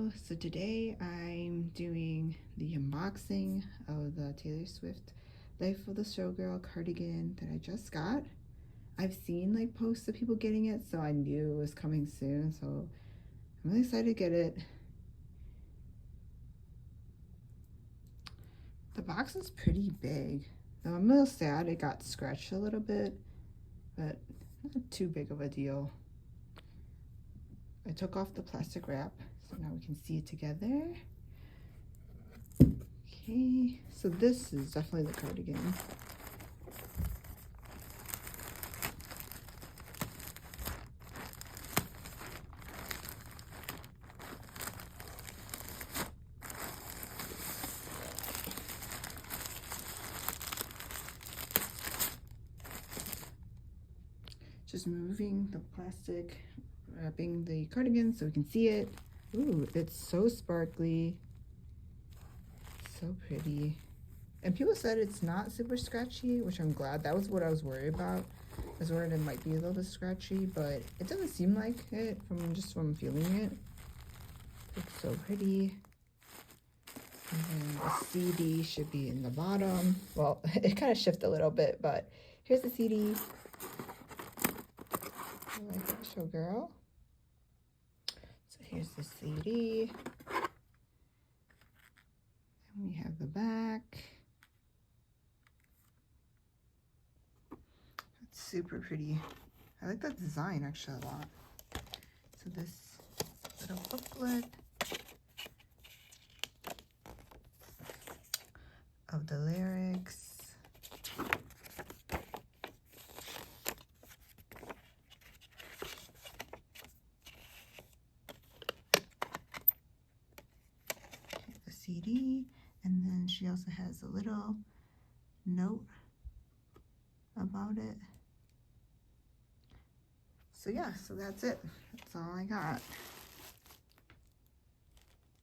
Hello, so today I'm doing the unboxing of the Taylor Swift Life of the Showgirl cardigan that I just got. I've seen like posts of people getting it, so I knew it was coming soon, so I'm really excited to get it. The box is pretty big, though I'm a little sad it got scratched a little bit, but not too big of a deal. I took off the plastic wrap, so now we can see it together. Okay, so this is definitely the cardigan. Just removing the plastic, wrapping the cardigan so we can see it. Ooh, it's so sparkly, so pretty. And people said it's not super scratchy, which I'm glad. That was what I was worried about. I was worried it might be a little bit scratchy, but it doesn't seem like it from feeling it. It's so pretty. And then the CD should be in the bottom. Well, it kind of shifted a little bit, but here's the CD. I like that, Showgirl. So here's the CD. And we have the back. It's super pretty. I like that design actually a lot. So this little booklet of the lyrics. The CD, and then she also has a little note about it. So yeah, so that's it. That's all I got.